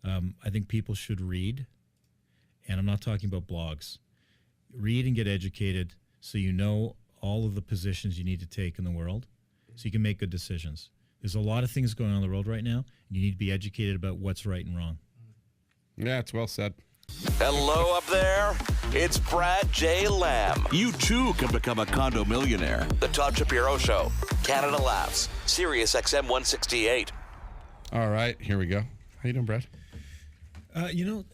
I think people should read, and I'm not talking about blogs. Read and get educated so you know all of the positions you need to take in the world so you can make good decisions. There's a lot of things going on in the world right now, and you need to be educated about what's right and wrong. Yeah, it's well said. Hello up there. It's Brad J. Lamb. You too can become a condo millionaire. The Todd Shapiro Show. Canada Laughs. Sirius XM 168. All right, here we go. How you doing, Brad?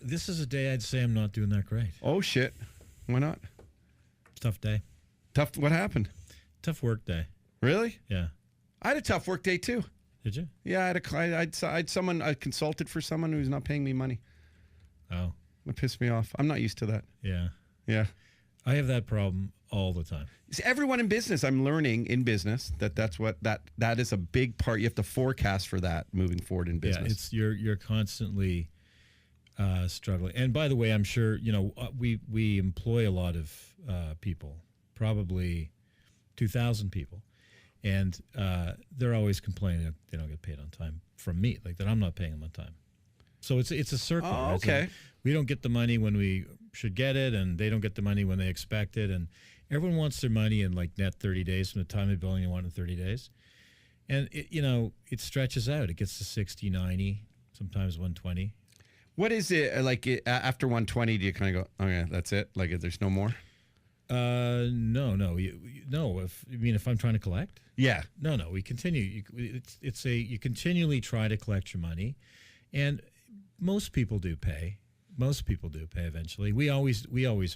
This is a day I'd say I'm not doing that great. Oh, shit. Why not? Tough day. Tough. What happened? Tough work day. Really? Yeah. I had a tough work day, too. Did you? Yeah, I consulted for someone who's not paying me money. Oh. It pissed me off. I'm not used to that. Yeah. Yeah. I have that problem all the time. See, everyone in business, I'm learning in business that is a big part. You have to forecast for that moving forward in business. Yeah, you're constantly struggling. And by the way, I'm sure we employ a lot of people, probably 2,000 people, and they're always complaining that they don't get paid on time from me, like that I'm not paying them on time. So it's a circle. Oh, right? okay. So we don't get the money when we should get it, and they don't get the money when they expect it, and everyone wants their money in like net 30 days from the time of billing. You want it in 30 days, and it stretches out. It gets to 60, 90, sometimes 120. What is it like after 120? Do you kind of go, "Oh yeah, that's it"? Like there's no more? No. No. If I'm trying to collect, Yeah. no. We continue. You continually try to collect your money, and most people do pay. Most people do pay eventually. We always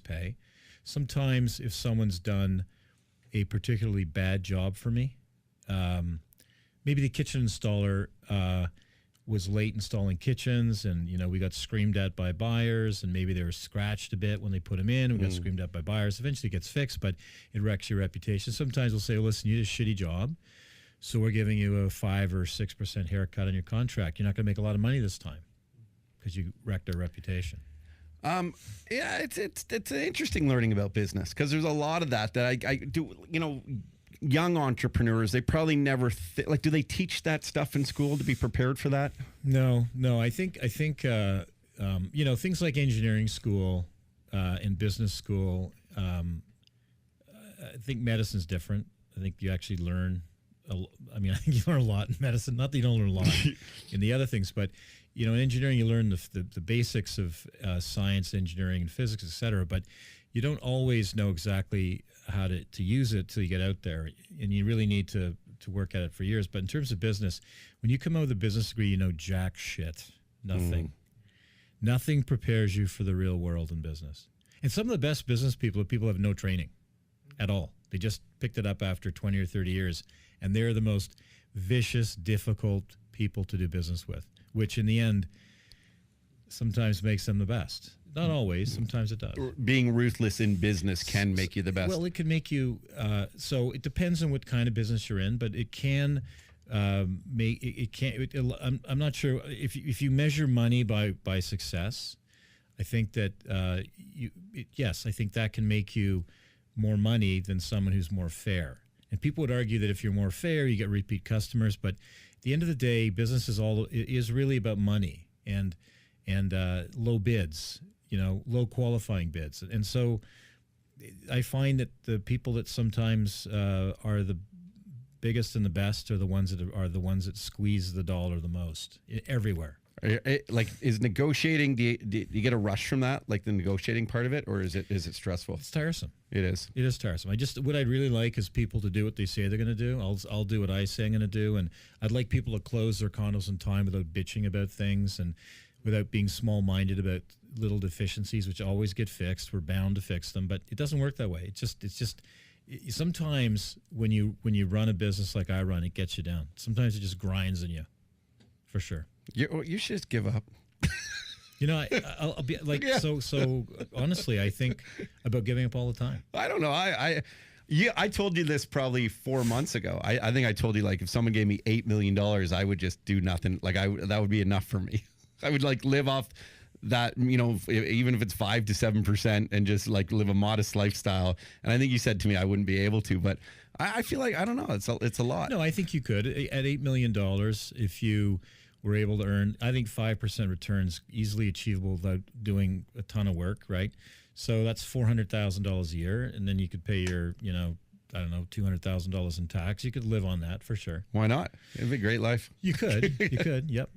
pay. Sometimes if someone's done a particularly bad job for me, maybe the kitchen installer was late installing kitchens, and we got screamed at by buyers, and maybe they were scratched a bit when they put them in. We got screamed at by buyers. Eventually it gets fixed, but it wrecks your reputation. Sometimes we'll say, listen, you did a shitty job, so we're giving you a 5 or 6% haircut on your contract. You're not going to make a lot of money this time because you wrecked our reputation. Yeah, it's interesting learning about business because there's a lot of that I do. Young entrepreneurs, they probably never do they teach that stuff in school to be prepared for that? No. I think things like engineering school and business school. I think medicine's different. I think you actually learn. I think you learn a lot in medicine. Not that you don't learn a lot in the other things, but in engineering you learn the basics of science, engineering, and physics, etc. But you don't always know exactly how to use it till you get out there, and you really need to work at it for years. But in terms of business, when you come out with a business degree, you know jack shit. Nothing. Nothing prepares you for the real world in business. And some of the best business people are people who have no training at all. They just picked it up after 20 or 30 years, and they're the most vicious, difficult people to do business with, which in the end sometimes makes them the best. Not always. Sometimes it does. Being ruthless in business can make you the best. Well, it can make you. So it depends on what kind of business you're in, but it can make it. Can. I'm not sure if you measure money by success. I think that yes, I think that can make you more money than someone who's more fair. And people would argue that if you're more fair, you get repeat customers. But at the end of the day, business is really about money and low bids. Low qualifying bids. And so I find that the people that sometimes are the biggest and the best are the ones that squeeze the dollar the most everywhere. Is negotiating, do you get a rush from that, like the negotiating part of it, or is it stressful? It's tiresome. It is. It is tiresome. What I'd really like is people to do what they say they're going to do. I'll do what I say I'm going to do, and I'd like people to close their condos on time without bitching about things and without being small-minded about little deficiencies, which always get fixed. We're bound to fix them, but it doesn't work that way. It's just sometimes when you run a business like I run, it gets you down. Sometimes it just grinds on you, for sure. You should just give up. I'll be like, yeah. So honestly, I think about giving up all the time. I don't know. I told you this probably 4 months ago. I think I told you, like, if someone gave me $8 million, I would just do nothing. Like that would be enough for me. I would live off that, even if it's 5 to 7%, and just live a modest lifestyle. And I think you said to me I wouldn't be able to, but I feel like, I don't know, it's a lot. No, I think you could at $8 million if you we're able to earn, I think 5% returns easily achievable without doing a ton of work, right? So that's $400,000 a year, and then you could pay your, I don't know, $200,000 in tax. You could live on that for sure. Why not? It'd be a great life. You could, yep.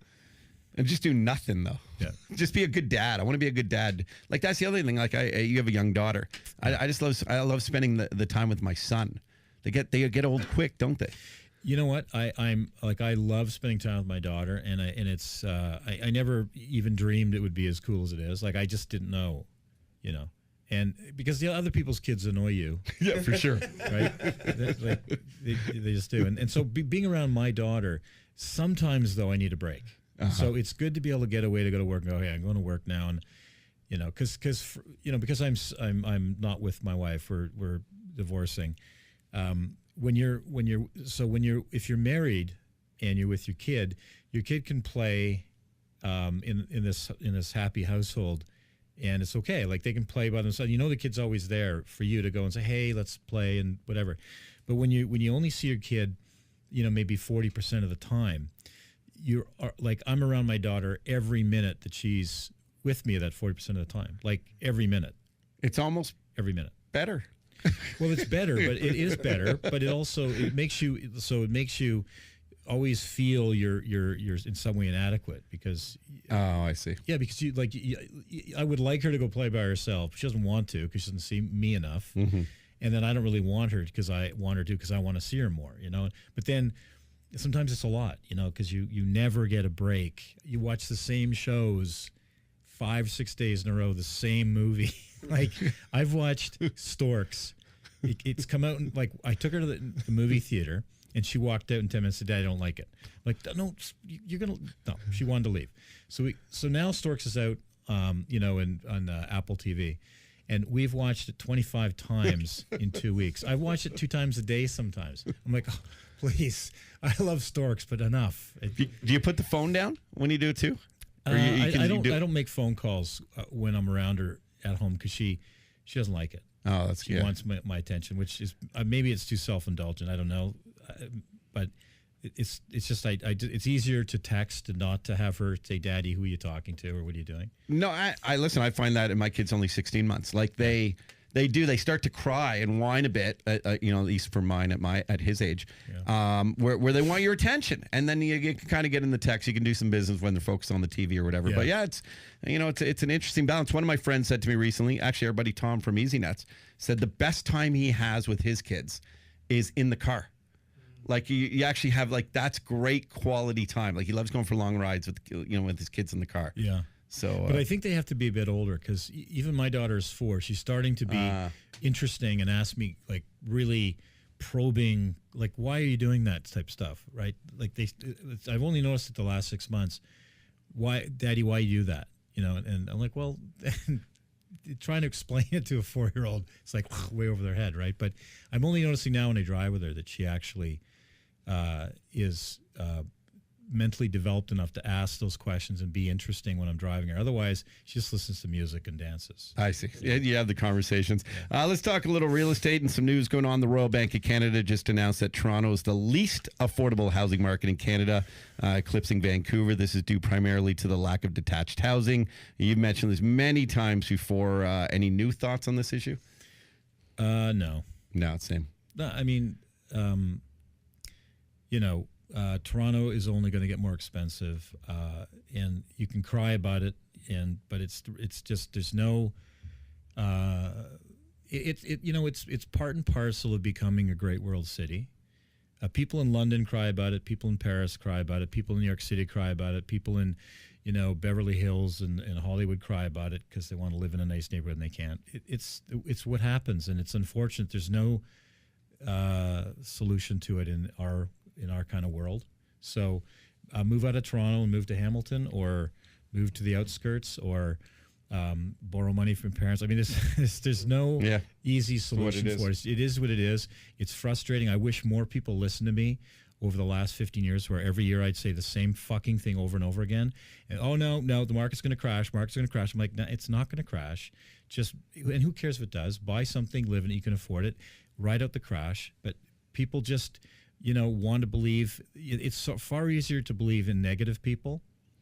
And just do nothing though. Yeah. Just be a good dad. I want to be a good dad. Like that's the other thing. Like you have a young daughter. I just love spending the time with my son. They get old quick, don't they? You know what? I love spending time with my daughter, and it's I never even dreamed it would be as cool as it is. Like I just didn't know, and because the other people's kids annoy you. Yeah, for sure. Right? They just do. And so being around my daughter, sometimes though I need a break. So it's good to be able to get away to go to work and go, hey, I'm going to work now, and because I'm not with my wife, we're divorcing. If you're married and you're with your kid can play in this happy household, and it's okay. Like they can play by themselves. The kid's always there for you to go and say, hey, let's play and whatever. But when you only see your kid, maybe 40% of the time, I'm around my daughter every minute that she's with me, that 40% of the time, like every minute. It's almost every minute better. Well, it's better, but it is better. But it makes you always feel you're in some way inadequate because. Oh, I see. Yeah, because I would like her to go play by herself. She doesn't want to because she doesn't see me enough, and then I don't really want her because I want her to because I want to see her more. But then. Sometimes it's a lot, because you never get a break. You watch the same shows 5-6 days in a row, the same movie. Like I've watched Storks. It's come out and I took her to the movie theater and she walked out in 10 minutes and said, I don't like it. Like, no, she wanted to leave. So now Storks is out, on Apple TV. And we've watched it 25 times in 2 weeks. I've watched it 2 times a day sometimes. I'm like, oh, please. I love Storks, but enough. Do you put the phone down when you do it too? Or I don't make phone calls when I'm around her at home because she doesn't like it. Oh, that's good. She wants my attention, which is maybe it's too self-indulgent. I don't know, but it's just it's easier to text and not to have her say, "Daddy, who are you talking to, or what are you doing?" No, I listen. I find that, and my kid's only 16 months. Like they start to cry and whine a bit. At least for mine at his age, where they want your attention, and then you can kind of get in the text. You can do some business when they're focused on the TV or whatever. Yeah. But it's an interesting balance. One of my friends said to me recently, actually, our buddy Tom from Easy Nuts said the best time he has with his kids is in the car. Like you actually have that's great quality time. Like he loves going for long rides with his kids in the car. Yeah. So, but I think they have to be a bit older because even my daughter is 4. She's starting to be interesting and ask me really probing, why are you doing that type stuff, right? I've only noticed it the last 6 months. Why, Daddy? Why you do that? And I'm like, well. Trying to explain it to a 4-year-old, it's way over their head, right? But I'm only noticing now when I drive with her that she actually is mentally developed enough to ask those questions and be interesting when I'm driving her. Otherwise, she just listens to music and dances. I see. Yeah, you have the conversations. Let's talk a little real estate and some news going on. The Royal Bank of Canada just announced that Toronto is the least affordable housing market in Canada, eclipsing Vancouver. This is due primarily to the lack of detached housing. You've mentioned this many times before. Any new thoughts on this issue? No. No, it's same. No, I mean, Toronto is only going to get more expensive, and you can cry about it, but it's just there's no. It's part and parcel of becoming a great world city. People in London cry about it. People in Paris cry about it. People in New York City cry about it. People in, Beverly Hills and Hollywood cry about it because they want to live in a nice neighborhood and they can't. It's what happens, and it's unfortunate. There's no solution to it in our kind of world. So move out of Toronto and move to Hamilton, or move to the outskirts, or borrow money from parents. I mean, there's no easy solution for it. It is what it is. It's frustrating. I wish more people listened to me over the last 15 years, where every year I'd say the same fucking thing over and over again. And, no, the market's going to crash. I'm like, no, it's not going to crash. And who cares if it does? Buy something, live in it, you can afford it. Ride out the crash. But people just... want to believe. It's so far easier to believe in negative people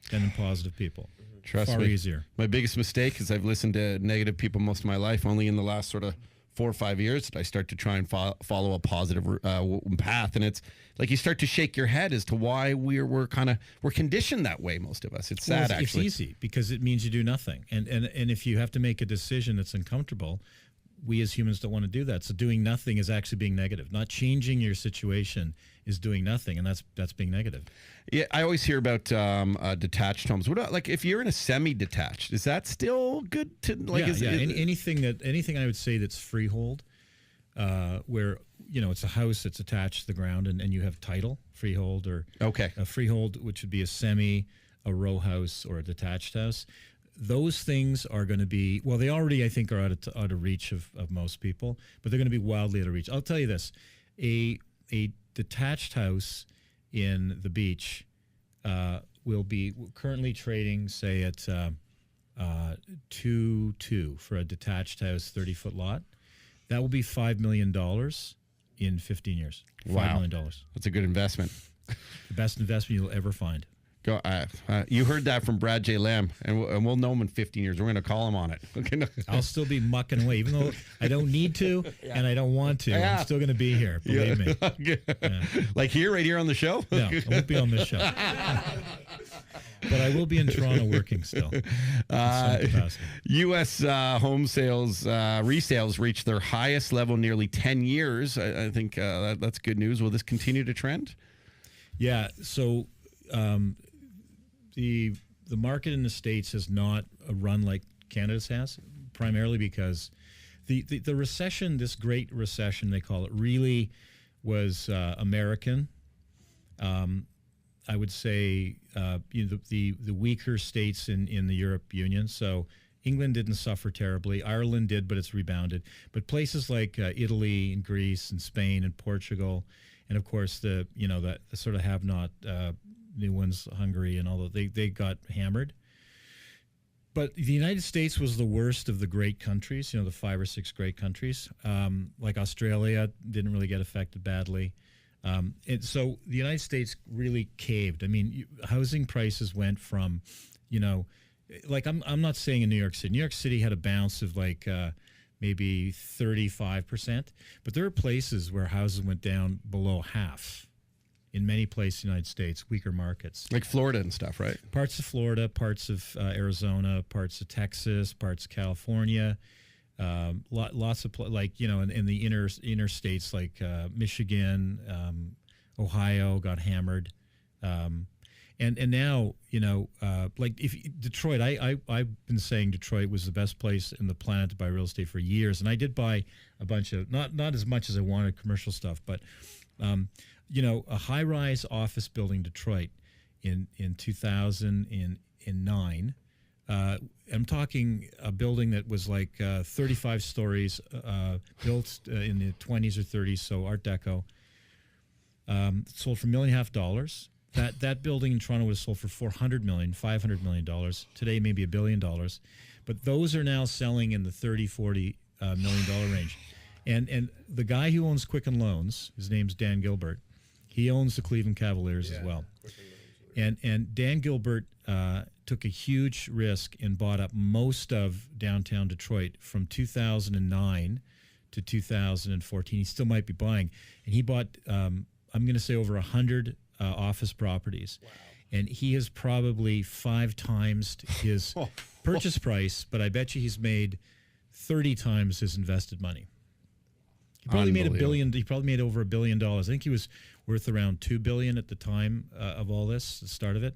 than in positive people. Trust far me. easier. My biggest mistake is I've listened to negative people most of my life. Only in the last sort of 4 or 5 years did I start to try and follow a positive path. And it's like you start to shake your head as to why we're conditioned that way. Most of us. It's sad, actually. It's easy because it means you do nothing. And if you have to make a decision that's uncomfortable, we as humans don't want to do that. So doing nothing is actually being negative. Not changing your situation is doing nothing, and that's being negative. Yeah, I always hear about detached homes. What about, like, if you're in a semi-detached, is that still good to like? Anything I would say that's freehold, where it's a house that's attached to the ground and you have title, freehold, or a freehold, which would be a semi, a row house, or a detached house. Those things are going to be, well, they already, I think, are out of reach of most people, but they're going to be wildly out of reach. I'll tell you this, a detached house in the beach will be currently trading, say, at 2.2 for a detached house, 30-foot lot. That will be $5 million in 15 years. $5 million. That's a good investment. The best investment you'll ever find. Go. You heard that from Brad J. Lamb, and we'll know him in 15 years. We're going to call him on it. Okay. I'll still be mucking away, even though I don't need to and I don't want to. I'm still going to be here. Believe me. Yeah. Like right here on the show? No, I won't be on this show. But I will be in Toronto working still. U.S. home sales resales reached their highest level in nearly 10 years. I think that's good news. Will this continue to trend? Yeah. So the market in the States has not run like Canada's has, primarily because the recession, this great recession they call it, really was American. I would say the weaker states in the Europe Union. So England didn't suffer terribly. Ireland did, but it's rebounded. But places like Italy and Greece and Spain and Portugal, and of course the sort of have not new ones, Hungary and all that, they got hammered. But the United States was the worst of the great countries, the 5 or 6 great countries. Like Australia didn't really get affected badly. And so the United States really caved. I mean, housing prices went from, like I'm not saying in New York City. New York City had a bounce of like maybe 35%, but there are places where houses went down below half. In many places in the United States, weaker markets. Like Florida and stuff, right? Parts of Florida, parts of Arizona, parts of Texas, parts of California, lots of, in the inner states like Michigan, Ohio got hammered. And now, like if Detroit, I've been saying Detroit was the best place in the planet to buy real estate for years. And I did buy a bunch of, not as much as I wanted commercial stuff, but a high-rise office building in Detroit in 2009. I'm talking a building that was like 35 stories, built in the 20s or 30s, so Art Deco. Sold for $1.5 million. That building in Toronto was sold for $400 million, $500 million. Today, maybe $1 billion. But those are now selling in the $30-40 million range. And the guy who owns Quicken Loans, his name's Dan Gilbert. He owns the Cleveland Cavaliers as well. And Dan Gilbert took a huge risk and bought up most of downtown Detroit from 2009 to 2014. He still might be buying. And he bought, I'm going to say, over 100 office properties. Wow. And he has probably 5 times his purchase price, but I bet you he's made 30 times his invested money. He probably made $1 billion. He probably made over $1 billion. I think he was worth around $2 billion at the time of all this, the start of it.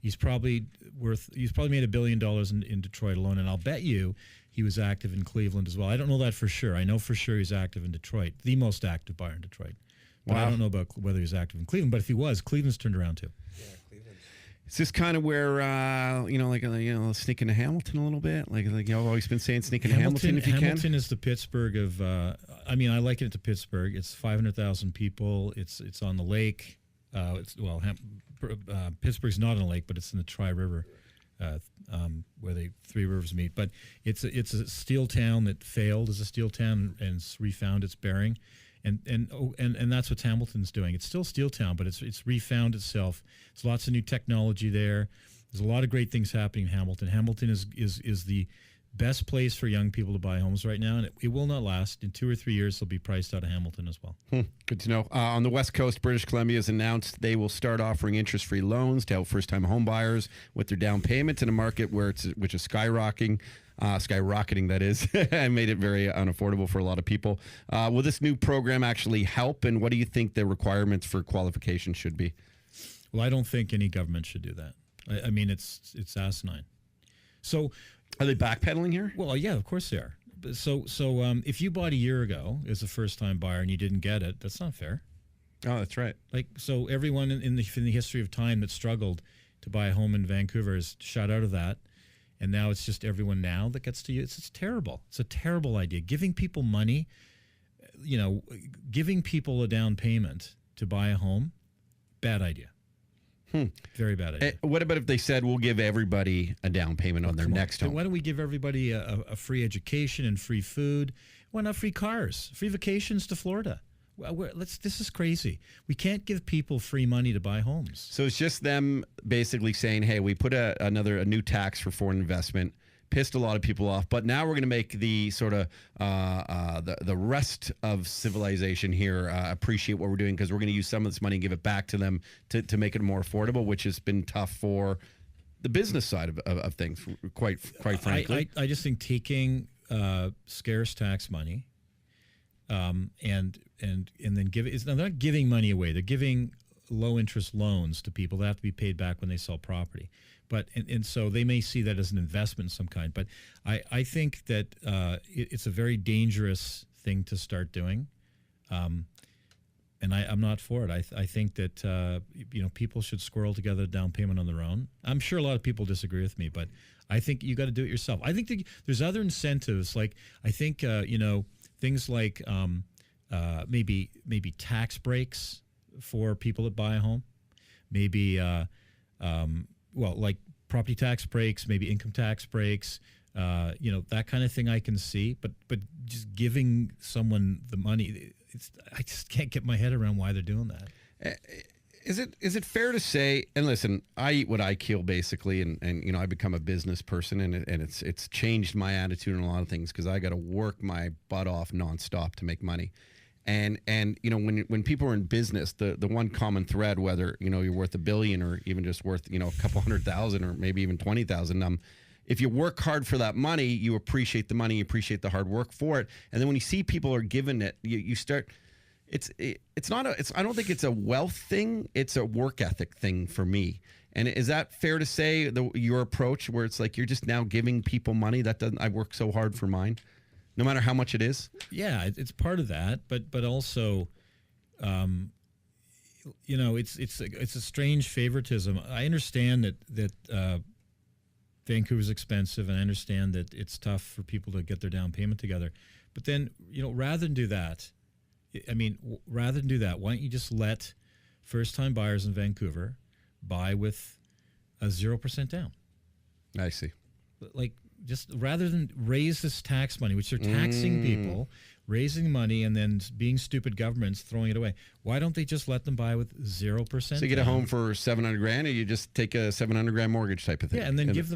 He's probably made $1 billion in Detroit alone, and I'll bet you he was active in Cleveland as well. I don't know that for sure. I know for sure he's active in Detroit, the most active buyer in Detroit. But I don't know about whether he's active in Cleveland. But if he was, Cleveland's turned around too. Yeah, Cleveland. Is this kind of where sneak into Hamilton a little bit? Like you've always been saying, sneak into Hamilton if you can. Hamilton is the Pittsburgh of. I liken it to Pittsburgh. It's 500,000 people. It's on the lake. Pittsburgh's not on the lake, but it's in the Tri River, where the 3 rivers meet. But it's a steel town that failed as a steel town and refound its bearing. And that's what Hamilton's doing. It's still steel town, but it's refound itself. There's lots of new technology there. There's a lot of great things happening in Hamilton. Hamilton is the best place for young people to buy homes right now, and it will not last. In 2 or 3 years, they'll be priced out of Hamilton as well. Good to know. On the West Coast, British Columbia has announced they will start offering interest-free loans to help first-time home buyers with their down payments in a market which is skyrocketing, that is, and made it very unaffordable for a lot of people. Will this new program actually help, and what do you think the requirements for qualification should be? Well, I don't think any government should do that. I mean, it's asinine. So, are they backpedaling here? well, yeah, of course they are. So if you bought a year ago as a first-time buyer and you didn't get it, that's not fair. Oh, that's right. Like, so everyone in the history of time that struggled to buy a home in Vancouver is shut out of that, and now it's just everyone now that gets to use. It's terrible. It's a terrible idea. Giving people money, giving people a down payment to buy a home, bad idea. Very bad idea. What about if they said we'll give everybody a down payment on their next home? Why don't we give everybody a free education and free food? Why not free cars, free vacations to Florida? This is crazy. We can't give people free money to buy homes. So it's just them basically saying, hey, we put a new tax for foreign investment, pissed a lot of people off, but now we're going to make the sort of the rest of civilization here appreciate what we're doing, because we're going to use some of this money and give it back to them to make it more affordable, which has been tough for the business side of things, quite frankly. I just think taking scarce tax money and then they're not giving money away. They're giving low interest loans to people that have to be paid back when they sell property. But and so they may see that as an investment of some kind. But I think that it's a very dangerous thing to start doing, and I'm not for it. I think that people should squirrel together a down payment on their own. I'm sure a lot of people disagree with me, but I think you got to do it yourself. I think there's other incentives, like I think things like maybe tax breaks for people that buy a home, maybe. Like property tax breaks, maybe income tax breaks, that kind of thing I can see. But just giving someone the money, I just can't get my head around why they're doing that. Is it fair to say? And listen, I eat what I kill basically, and I become a business person, and it's changed my attitude on a lot of things, because I got to work my butt off nonstop to make money. And when people are in business, the one common thread, whether you're worth $1 billion or even just worth a couple 100,000 or maybe even 20,000, if you work hard for that money, you appreciate the money, you appreciate the hard work for it, and then when you see people are given it, you start. It's not I don't think it's a wealth thing; it's a work ethic thing for me. And is that fair to say, your approach, where it's like you're just now giving people money? I work so hard for mine. No matter how much it is? Yeah, it's part of that, but also, it's a strange favoritism. I understand that Vancouver's expensive, and I understand that it's tough for people to get their down payment together. But then, rather than do that, why don't you just let first-time buyers in Vancouver buy with a 0% down? I see. Like, just rather than raise this tax money, which they're taxing people, raising money, and then being stupid governments throwing it away. Why don't they just let them buy with 0%? So you get a home for $700,000, or you just take a $700,000 mortgage type of thing. Yeah, and then give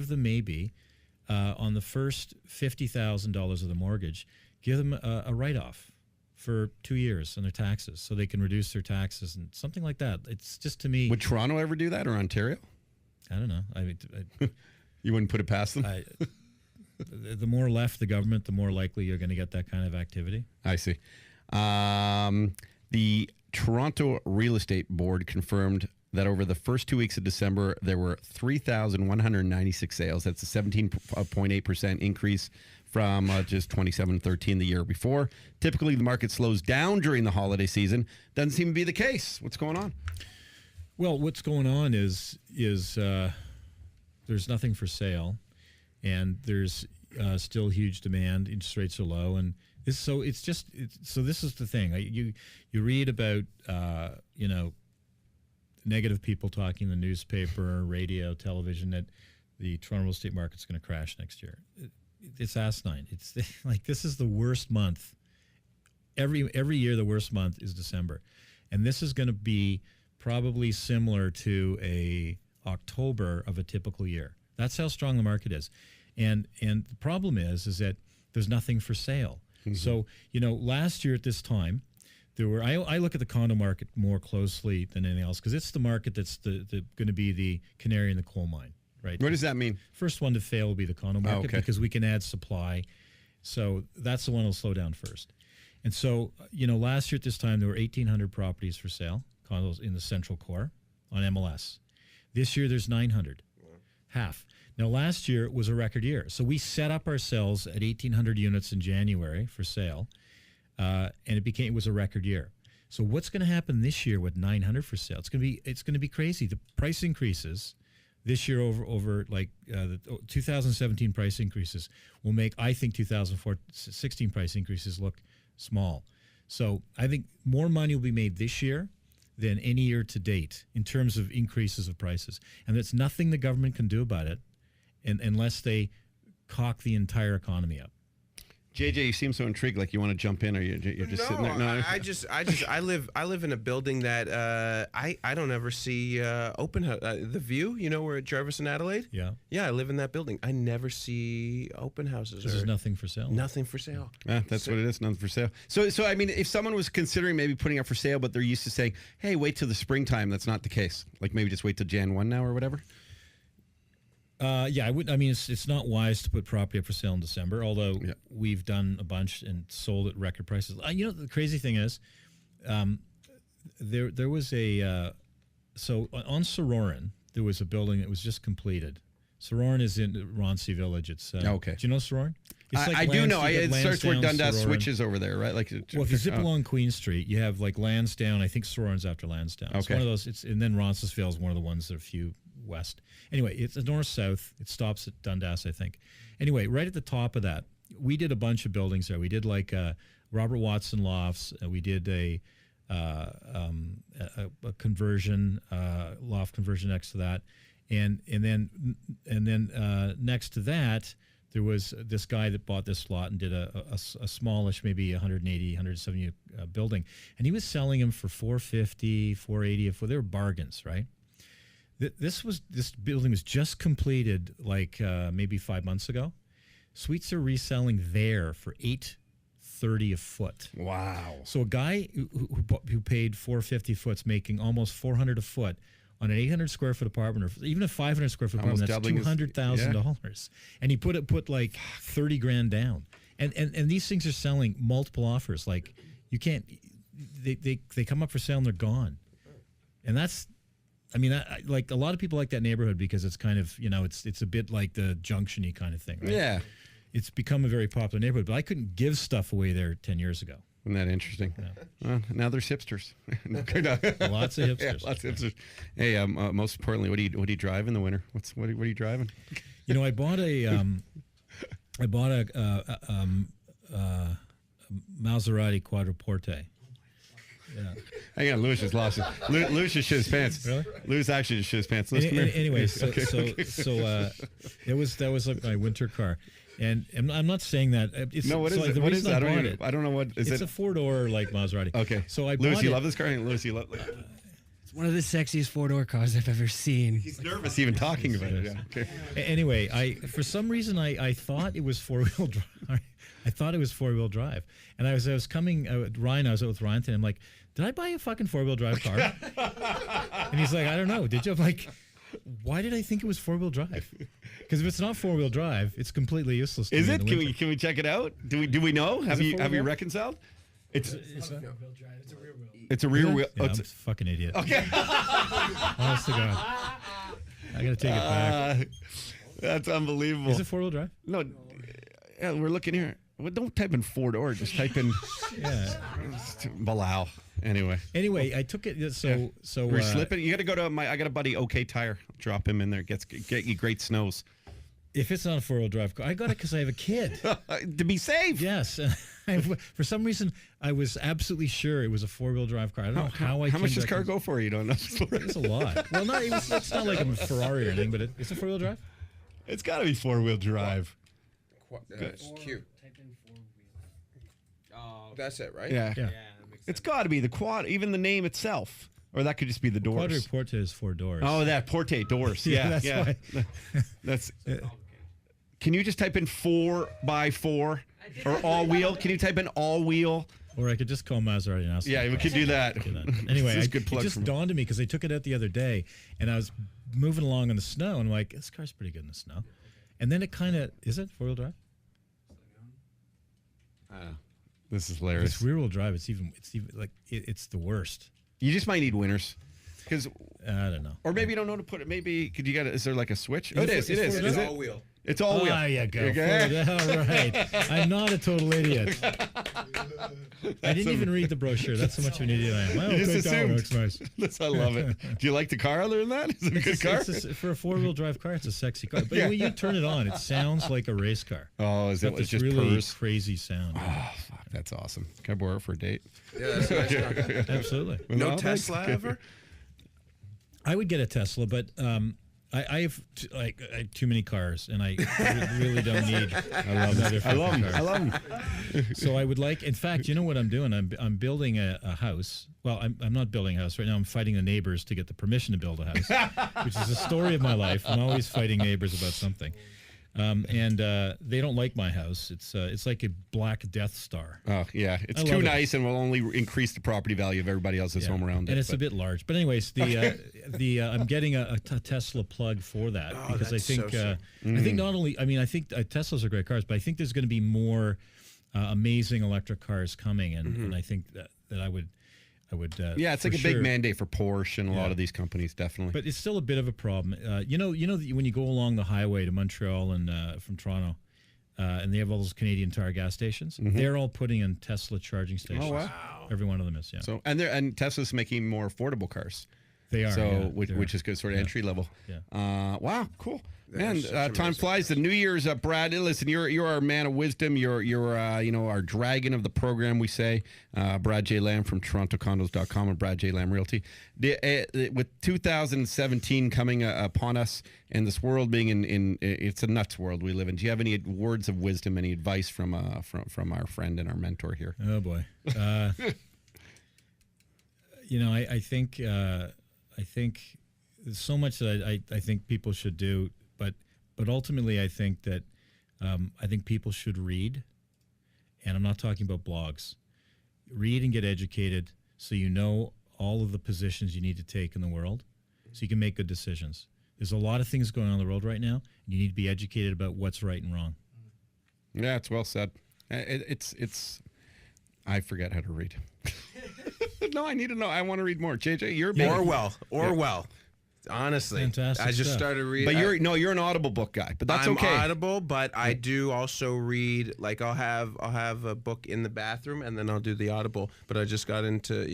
them maybe on the first $50,000 of the mortgage, give them a write-off for 2 years on their taxes, so they can reduce their taxes and something like that. It's just, to me. Would Toronto ever do that, or Ontario? I don't know. You wouldn't put it past them? The more left the government, the more likely you're going to get that kind of activity. I see. The Toronto Real Estate Board confirmed that over the first 2 weeks of December, there were 3,196 sales. That's a 17.8% increase from just 2713 the year before. Typically, the market slows down during the holiday season. Doesn't seem to be the case. What's going on? Well, what's going on is there's nothing for sale, and there's still huge demand. Interest rates are low, and this is the thing. You read about negative people talking in the newspaper, radio, television, that the Toronto real estate market's going to crash next year. It's asinine. It's like, this is the worst month every year the worst month is December, and this is going to be probably similar to a October of a typical year. That's how strong the market is, and the problem is that there's nothing for sale. So last year at this time, there were. I look at the condo market more closely than anything else because it's the market that's going to be the canary in the coal mine, right? What does that mean? First one to fail will be the condo market okay. because we can add supply. So that's the one that'll slow down first. And so, last year at this time, there were 1,800 properties for sale, condos in the central core on MLS. This year, there's 900, half. Now, last year was a record year. So we set up ourselves at 1,800 units in January for sale, and it was a record year. So what's going to happen this year with 900 for sale? It's going to be crazy. The price increases this year over the 2017 price increases will make, I think, 2016 price increases look small. So I think more money will be made this year than any year to date in terms of increases of prices. And there's nothing the government can do about it unless they cock the entire economy up. JJ, you seem so intrigued, like you want to jump in, or you're just sitting there. No, I live in a building that I don't ever see open the view. Where at Jarvis and Adelaide. Yeah, I live in that building. I never see open houses. There's nothing for sale. Nothing for sale. Yeah, that's what it is. Nothing for sale. So I mean, if someone was considering maybe putting up for sale, but they're used to saying, "Hey, wait till the springtime," that's not the case. Like maybe just wait till Jan 1 now or whatever. I would. I mean, it's not wise to put property up for sale in December. Although we've done a bunch and sold at record prices. The crazy thing is, there was a so on Sororan there was a building that was just completed. Sororan is in Roncy Village. It's okay. Do you know Sororan? It's I do know. It starts where Dundas switches over there, right? Like, well, if you zip along Queen Street, you have like Lansdowne. I think Sororan's after Lansdowne. It's one of those. And then Roncesvalles is one of the ones that are few west. Anyway, it's a north-south. It stops at Dundas, I think. Anyway, right at the top of that, we did a bunch of buildings there. We did like Robert Watson Lofts. We did a conversion, loft conversion next to that. And then next to that, there was this guy that bought this lot and did a smallish, maybe 180, 170 building. And he was selling them for $450, $480. They were bargains, right? This building was just completed like maybe 5 months ago. Suites are reselling there for $830 a foot. Wow! So a guy who paid $450 foot's making almost $400 a foot on an 800 square foot apartment, or even a 500 square foot apartment. That's $200,000, and he put like $30,000 down. And these things are selling multiple offers. Like you can't, they come up for sale and they're gone, and that's. I mean, like a lot of people like that neighborhood because it's kind of, it's a bit like the Junction-y kind of thing, right? Yeah. It's become a very popular neighborhood, but I couldn't give stuff away there 10 years ago. Isn't that interesting? Yeah. Well, now there's hipsters. Lots of hipsters. Yeah, lots of hipsters. Hey, most importantly, what do you drive in the winter? What are you driving? I bought a Maserati Quattroporte. Yeah. Hang on, Louis just lost it. Louis just shit his pants. Really? Louis actually just shit his pants. Anyway, so that was like my winter car, and I'm not saying that. What is it? What is it? I don't know what is it. It's a 4-door like Maserati. Okay. So I Louis, bought you it. love this car? Louis, you love. It's one of the sexiest 4-door cars I've ever seen. He's nervous even talking about it. Yeah. Okay. Anyway, for some reason I thought it was 4-wheel drive. I thought it was 4-wheel drive, and I was coming. Ryan, I was out with Ryan, and I'm like, did I buy a fucking 4-wheel drive car? And he's like, I don't know. Did you? I'm like, why did I think it was 4-wheel drive? Because if it's not 4-wheel drive, it's completely useless. To Is me it? in the winter. Can we check it out? Do we know? Have you reconciled? It's not 4-wheel drive. It's a rear wheel. It's a rear wheel. Yeah, I'm a fucking idiot. Okay. Honest to God, I gotta take it back. That's unbelievable. Is it 4-wheel drive? No. Yeah, we're looking here. Well, don't type in 4-door. Just type in. Yeah. Balau. Anyway, I took it. So we're slipping. You got to go to I got a buddy, OK Tire. Drop him in there. Get you great snows. If it's not a 4-wheel drive car, I got it because I have a kid. To be safe. Yes. For some reason, I was absolutely sure it was a 4-wheel drive car. I don't know how I. How much does car go for? You don't know. It's a lot. Well, it's not like a Ferrari or anything, but it's a 4-wheel drive. It's got to be 4-wheel drive. It's cute. That's it, right? Yeah. Yeah. It's got to be the quad, even the name itself. Or that could just be the doors. Quadriporte is 4 doors. Oh, that Porte doors. Yeah, Yeah, that's yeah. why. That's. Can you just type in 4x4 or all wheel? Can you type in all wheel? Or I could just call Maserati and ask them. Yeah, we could do that. Anyway, This is it good plug just from- dawned on me because I took it out the other day, and I was moving along in the snow, and I'm like, this car's pretty good in the snow. And then it kind of, is it 4-wheel drive? This is hilarious. It's rear-wheel drive. It's even like, it's the worst. You just might need winners. Because, I don't know. or maybe you don't know to put it. Maybe could you get it? Is there like a switch? Oh, it is. It it's is. four- Is It's it? all wheel. It's all wheel. Ah, you go. Okay. All right. I'm not a total idiot. I didn't even read the brochure. That's how much of an idiot I am. Oh, You just great car. assumed. Looks nice. I love it. Do you like the car other than that? Is it a good car? For a 4-wheel drive car, it's a sexy car. But Yeah. when you turn it on, it sounds like a race car. Oh, is It's it? got It's this just really purrs. crazy sound. Oh, fuck, that's awesome. Can I borrow it for a date? Yeah, that's a nice car. Absolutely. No No, Tesla thanks. ever? I would get a Tesla, but I have too many cars, and I really don't need. I love that. I love them. I love them. So I would like. In fact, you know what I'm doing? I'm building a house. Well, I'm not building a house right now. I'm fighting the neighbors to get the permission to build a house, which is the story of my life. I'm always fighting neighbors about something. And they don't like my house. It's like a black Death Star. Oh, yeah. It's I too love it. nice and will only increase the property value of everybody else's home around it. And it's a but- bit large. But anyways, the I'm getting a Tesla plug for that because I that's think so I think not only I think Teslas are great cars, but I think there's going to be more amazing electric cars coming, and I think that I would. Yeah, it's for like a big sure. mandate for Porsche and a lot Yeah. of these companies, definitely. But it's still a bit of a problem. You know that when you go along the highway to Montreal and from Toronto, and they have all those Canadian Tire gas stations, they're all putting in Tesla charging stations. Mm-hmm. wow. Every one of them is, yeah. So and Tesla's making more affordable cars. They are. So yeah, which is good, sort of entry level. Yeah. Wow, cool. Man, such time amazing flies. The New Year's, Brad. Listen, you're our man of wisdom. You're our dragon of the program. We say, Brad J. Lamb from TorontoCondos.com and Brad J. Lamb Realty. With 2017 coming upon us and this world being in it's a nuts world we live in. Do you have any words of wisdom, any advice from our friend and our mentor here? Oh boy. I think there's so much that I think people should do, but ultimately I think that I think people should read, and I'm not talking about blogs. Read and get educated so you know all of the positions you need to take in the world, so you can make good decisions. There's a lot of things going on in the world right now, and you need to be educated about what's right and wrong. Yeah, it's well said. It's. I forget how to read. No, I need to know. I want to read more. JJ, you're big. Orwell. Honestly, Fantastic I just stuff. started reading. But you're an Audible book guy. But that's I'm okay. Audible, but I do also read. Like I'll have a book in the bathroom, and then I'll do the Audible. But I just got into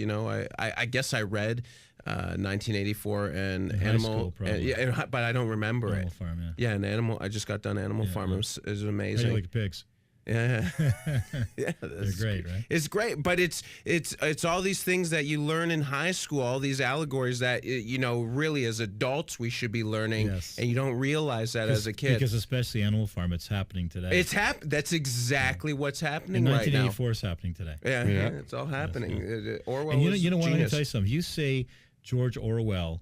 I guess I read 1984 and In high Animal. school, probably. Yeah, but I don't remember Animal it. Farm, yeah. Yeah, and Animal. I just got done Animal Farm. It was How do amazing. you like the pigs? Yeah, yeah, They're great, right? It's great, but it's all these things that you learn in high school, all these allegories that really as adults we should be learning, Yes. and you don't realize that as a kid. Because especially Animal Farm, it's happening today. That's exactly what's happening In right now. 1984 is happening today. Yeah, Yeah. it's all happening. Orwell And was you know what? I'm going to genius. tell you something. You say George Orwell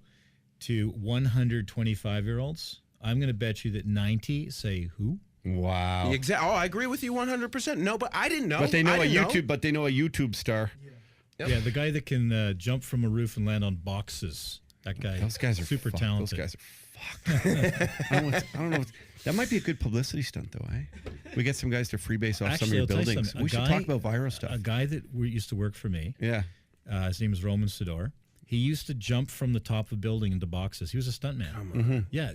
to 125-year-olds, I'm going to bet you that 90 say who? Wow. Oh, I agree with you 100%. No, but I didn't know. But they know I a didn't YouTube. But they know a YouTube star. Yep. Yeah, the guy that can jump from a roof and land on boxes. That guy. Those guys are super fucked. talented. Those guys are fucked. I don't know. That might be a good publicity stunt, though, eh? We get some guys to freebase off some of Actually, your I'll tell you buildings. something. We should talk about viral stuff. A guy that used to work for me. Yeah. His name is Roman Sidor. He used to jump from the top of a building into boxes. He was a stuntman. Yeah,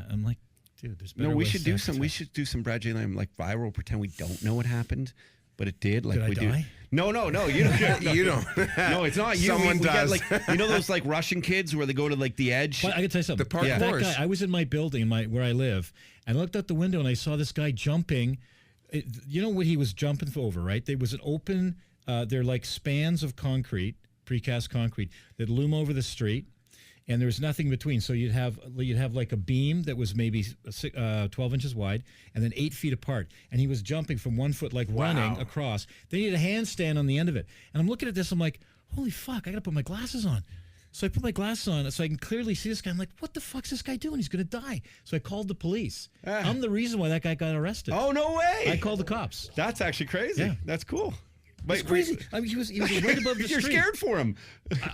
I'm like, dude, there's better No, we ways should to do have some. to- We should do some Brad J. Lamb like viral. Pretend we don't know what happened, but it did. Like Did I we do. die? No. You don't. You don't. No, it's not you. Someone we get, does. like those like Russian kids where they go to like the edge. But I can tell you something. The parkour. That guy, I was in my building, where I live, and I looked out the window and I saw this guy jumping. You know what he was jumping over, right? There was an open. They're like spans of concrete, precast concrete that loom over the street, and there was nothing between. So you'd have like a beam that was maybe 12 inches wide, and then 8 feet apart. And he was jumping from 1 foot, like running across. Then he had a handstand on the end of it. And I'm looking at this. I'm like, holy fuck! I gotta put my glasses on. So I put my glasses on so I can clearly see this guy. I'm like, what the fuck's this guy doing? He's going to die. So I called the police. I'm the reason why that guy got arrested. Oh, no way. I called the cops. That's actually crazy. Yeah. That's cool. It's crazy. I mean, he was right above the You're street. scared for him.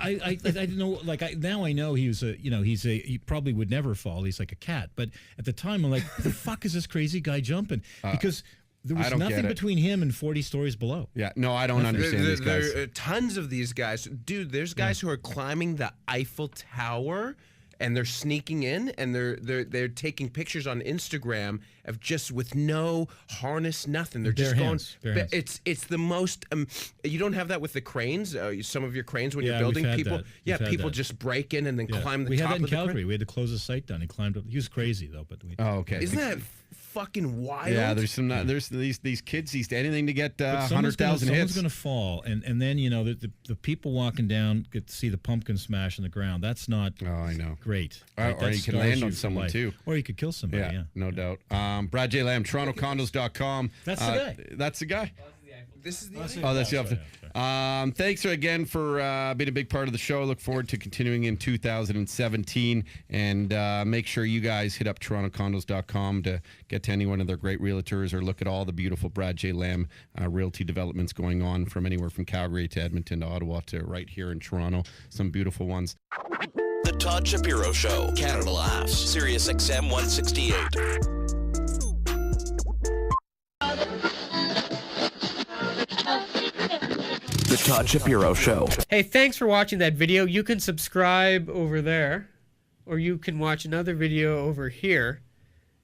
I didn't know. Now I know he was he probably would never fall. He's like a cat. But at the time, I'm like, the fuck is this crazy guy jumping? Because there was nothing between him and 40 stories below. Yeah, no, I don't understand these guys. There are tons of these guys. Dude, there's guys who are climbing the Eiffel Tower and they're sneaking in and they're taking pictures on Instagram of just with no harness, nothing. They're just going. It's the most. You don't have that with the cranes. Some of your cranes when you're building, people just break in and then climb the top. We had that in of the Calgary. crane. We had to close the site down. He climbed up. He was crazy though, but we. Oh, okay. Isn't that fucking wild? Yeah, there's these kids. Anything to get 100,000 hits. Someone's going to fall, and then the people walking down get to see the pumpkin smash in the ground. That's not. Oh, I know. Great. Or you can land on someone too. Or you could kill somebody. Yeah, no doubt. Brad J. Lamb, TorontoCondos.com. That's the guy. That's the guy. This is the. That's the opposite. Thanks again for being a big part of the show. Look forward to continuing in 2017. And make sure you guys hit up TorontoCondos.com to get to any one of their great realtors or look at all the beautiful Brad J. Lamb realty developments going on from anywhere from Calgary to Edmonton to Ottawa to right here in Toronto. Some beautiful ones. The Todd Shapiro Show. Canada Laughs. Sirius XM 168. The Todd Shapiro Show. Hey, thanks for watching that video. You can subscribe over there, or you can watch another video over here.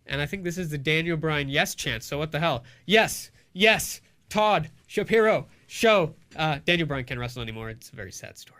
And I think this is the Daniel Bryan yes chant. So what the hell? Yes, Todd Shapiro Show. Daniel Bryan can't wrestle anymore. It's a very sad story.